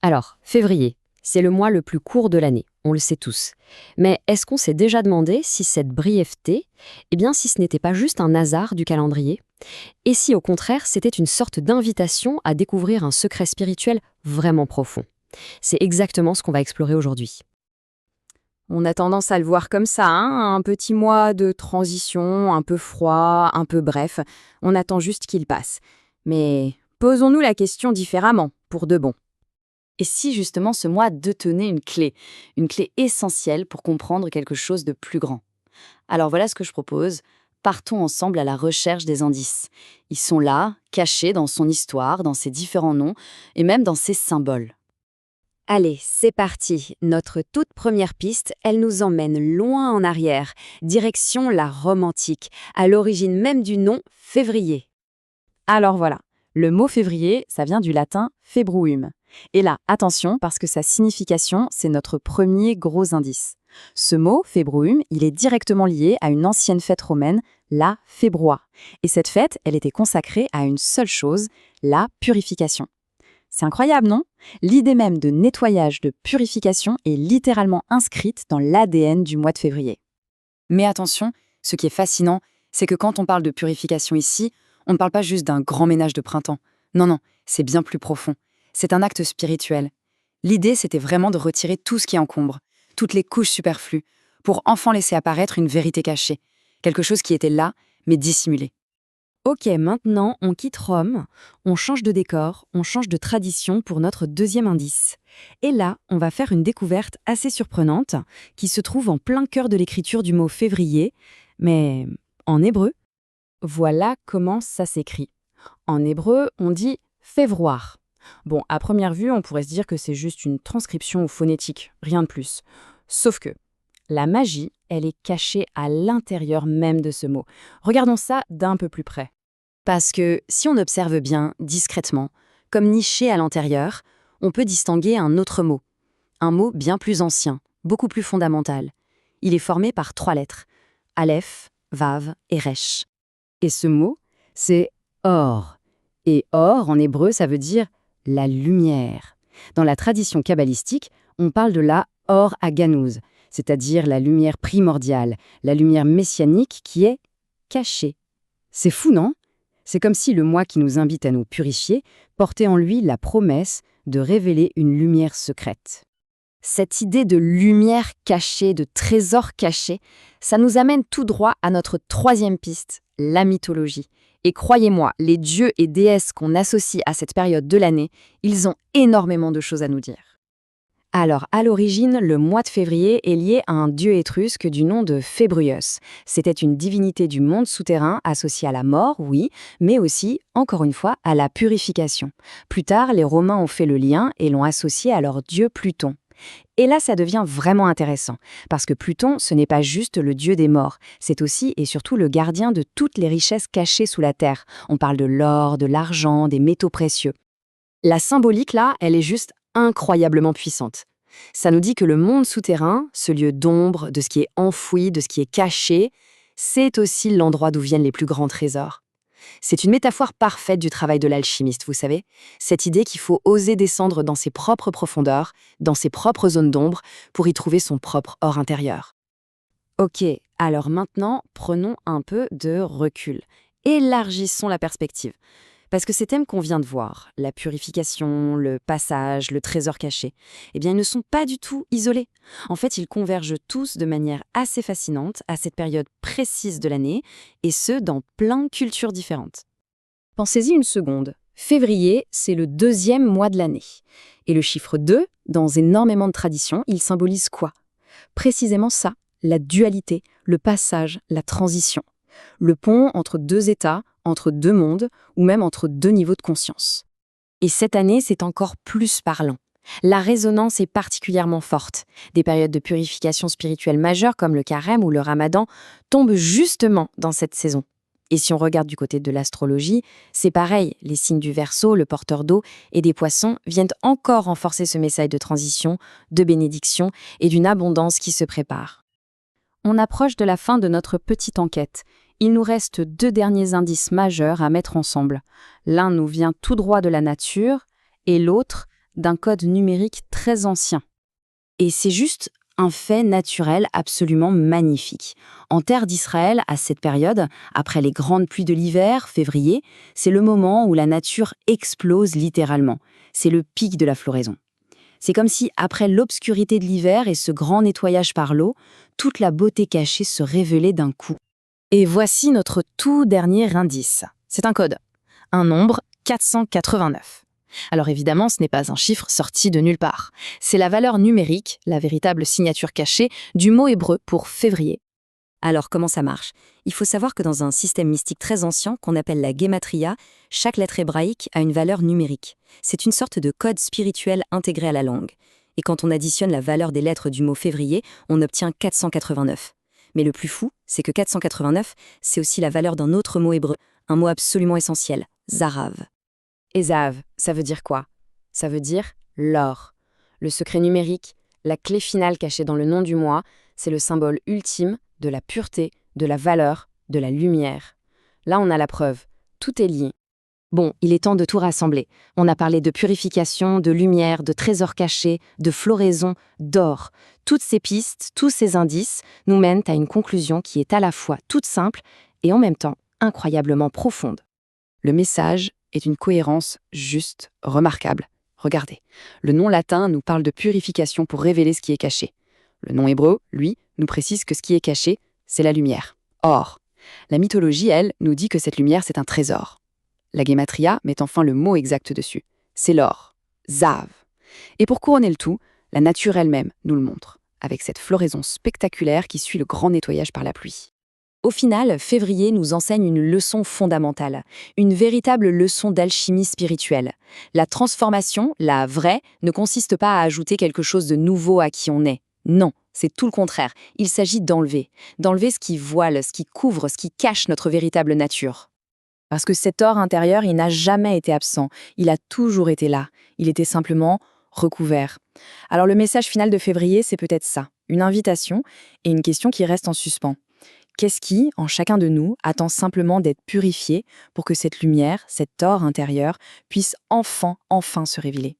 Alors, février, c'est le mois le plus court de l'année, on le sait tous. Mais est-ce qu'on s'est déjà demandé si cette brièveté, si ce n'était pas juste un hasard du calendrier? Et si au contraire c'était une sorte d'invitation à découvrir un secret spirituel vraiment profond? C'est exactement ce qu'on va explorer aujourd'hui. On a tendance à le voir comme ça, hein, un petit mois de transition, un peu froid, un peu bref. On attend juste qu'il passe. Mais posons-nous la question différemment, pour de bon. Et si justement ce mois detenait une clé essentielle pour comprendre quelque chose de plus grand? Alors voilà ce que je propose. Partons ensemble à la recherche des indices. Ils sont là, cachés dans son histoire, dans ses différents noms et même dans ses symboles. Allez, c'est parti. Notre toute première piste, elle nous emmène loin en arrière, direction la Rome antique, à l'origine même du nom février. Alors voilà, le mot février, ça vient du latin februum. Et là, attention, parce que sa signification, c'est notre premier gros indice. Ce mot, februum, il est directement lié à une ancienne fête romaine, la Febroa. Et cette fête, elle était consacrée à une seule chose, la purification. C'est incroyable, non? L'idée même de nettoyage, de purification est littéralement inscrite dans l'ADN du mois de février. Mais attention, ce qui est fascinant, c'est que quand on parle de purification ici, on ne parle pas juste d'un grand ménage de printemps. Non, non, c'est bien plus profond. C'est un acte spirituel. L'idée, c'était vraiment de retirer tout ce qui encombre, toutes les couches superflues, pour enfin laisser apparaître une vérité cachée, quelque chose qui était là, mais dissimulé. Ok, maintenant on quitte Rome, on change de décor, on change de tradition pour notre deuxième indice. Et là, on va faire une découverte assez surprenante qui se trouve en plein cœur de l'écriture du mot février, mais en hébreu. Voilà comment ça s'écrit. En hébreu, on dit févroir. Bon, à première vue, on pourrait se dire que c'est juste une transcription phonétique, rien de plus. Sauf que la magie, elle est cachée à l'intérieur même de ce mot. Regardons ça d'un peu plus près. Parce que si on observe bien, discrètement, comme niché à l'intérieur, on peut distinguer un mot bien plus ancien, beaucoup plus fondamental. Il est formé par 3 lettres, Aleph, Vav et Resh. Et ce mot, c'est or. Et or, en hébreu, ça veut dire la lumière. Dans la tradition kabbalistique, on parle de la or aganouz, c'est-à-dire la lumière primordiale, la lumière messianique qui est cachée. C'est fou, non? C'est comme si le moi qui nous invite à nous purifier portait en lui la promesse de révéler une lumière secrète. Cette idée de lumière cachée, de trésor caché, ça nous amène tout droit à notre troisième piste, la mythologie. Et croyez-moi, les dieux et déesses qu'on associe à cette période de l'année, ils ont énormément de choses à nous dire. Alors, à l'origine, le mois de février est lié à un dieu étrusque du nom de Phébruos. C'était une divinité du monde souterrain associée à la mort, oui, mais aussi, encore une fois, à la purification. Plus tard, les Romains ont fait le lien et l'ont associé à leur dieu Pluton. Et là, ça devient vraiment intéressant, parce que Pluton, ce n'est pas juste le dieu des morts, c'est aussi et surtout le gardien de toutes les richesses cachées sous la terre. On parle de l'or, de l'argent, des métaux précieux. La symbolique, là, elle est juste incroyablement puissante. Ça nous dit que le monde souterrain, ce lieu d'ombre, de ce qui est enfoui, de ce qui est caché, c'est aussi l'endroit d'où viennent les plus grands trésors. C'est une métaphore parfaite du travail de l'alchimiste, vous savez. Cette idée qu'il faut oser descendre dans ses propres profondeurs, dans ses propres zones d'ombre, pour y trouver son propre or intérieur. Ok, alors maintenant, prenons un peu de recul. Élargissons la perspective. Parce que ces thèmes qu'on vient de voir, la purification, le passage, le trésor caché, ils ne sont pas du tout isolés. En fait, ils convergent tous de manière assez fascinante à cette période précise de l'année, et ce, dans plein de cultures différentes. Pensez-y une seconde. Février, c'est le 2e mois de l'année. Et le chiffre 2, dans énormément de traditions, il symbolise quoi? Précisément ça, la dualité, le passage, la transition. Le pont entre 2 états, entre 2 mondes, ou même entre 2 niveaux de conscience. Et cette année, c'est encore plus parlant. La résonance est particulièrement forte. Des périodes de purification spirituelle majeures comme le carême ou le ramadan tombent justement dans cette saison. Et si on regarde du côté de l'astrologie, c'est pareil, les signes du Verseau, le porteur d'eau et des poissons viennent encore renforcer ce message de transition, de bénédiction et d'une abondance qui se prépare. On approche de la fin de notre petite enquête. Il nous reste 2 derniers indices majeurs à mettre ensemble. L'un nous vient tout droit de la nature et l'autre d'un code numérique très ancien. Et c'est juste un fait naturel absolument magnifique. En terre d'Israël, à cette période, après les grandes pluies de l'hiver, février, c'est le moment où la nature explose littéralement. C'est le pic de la floraison. C'est comme si, après l'obscurité de l'hiver et ce grand nettoyage par l'eau, toute la beauté cachée se révélait d'un coup. Et voici notre tout dernier indice. C'est un code. Un nombre 489. Alors évidemment, ce n'est pas un chiffre sorti de nulle part. C'est la valeur numérique, la véritable signature cachée, du mot hébreu pour février. Alors comment ça marche? Il faut savoir que dans un système mystique très ancien qu'on appelle la Gematria, chaque lettre hébraïque a une valeur numérique. C'est une sorte de code spirituel intégré à la langue. Et quand on additionne la valeur des lettres du mot février, on obtient 489. Mais le plus fou, c'est que 489, c'est aussi la valeur d'un autre mot hébreu, un mot absolument essentiel, Zarav. Et Zahav, ça veut dire quoi? Ça veut dire l'or. Le secret numérique, la clé finale cachée dans le nom du mois, c'est le symbole ultime de la pureté, de la valeur, de la lumière. Là, on a la preuve. Tout est lié. Bon, il est temps de tout rassembler. On a parlé de purification, de lumière, de trésors cachés, de floraison, d'or. Toutes ces pistes, tous ces indices nous mènent à une conclusion qui est à la fois toute simple et en même temps incroyablement profonde. Le message est une cohérence juste remarquable. Regardez, le nom latin nous parle de purification pour révéler ce qui est caché. Le nom hébreu, lui, nous précise que ce qui est caché, c'est la lumière. Or, la mythologie, elle, nous dit que cette lumière, c'est un trésor. La Gematria met enfin le mot exact dessus. C'est l'or. Zav. Et pour couronner le tout, la nature elle-même nous le montre, avec cette floraison spectaculaire qui suit le grand nettoyage par la pluie. Au final, février nous enseigne une leçon fondamentale, une véritable leçon d'alchimie spirituelle. La transformation, la vraie, ne consiste pas à ajouter quelque chose de nouveau à qui on est. Non, c'est tout le contraire. Il s'agit d'enlever ce qui voile, ce qui couvre, ce qui cache notre véritable nature. Parce que cet or intérieur, il n'a jamais été absent, il a toujours été là. Il était simplement recouvert. Alors le message final de février, c'est peut-être ça, une invitation et une question qui reste en suspens. Qu'est-ce qui, en chacun de nous, attend simplement d'être purifié pour que cette lumière, cet or intérieur, puisse enfin se révéler?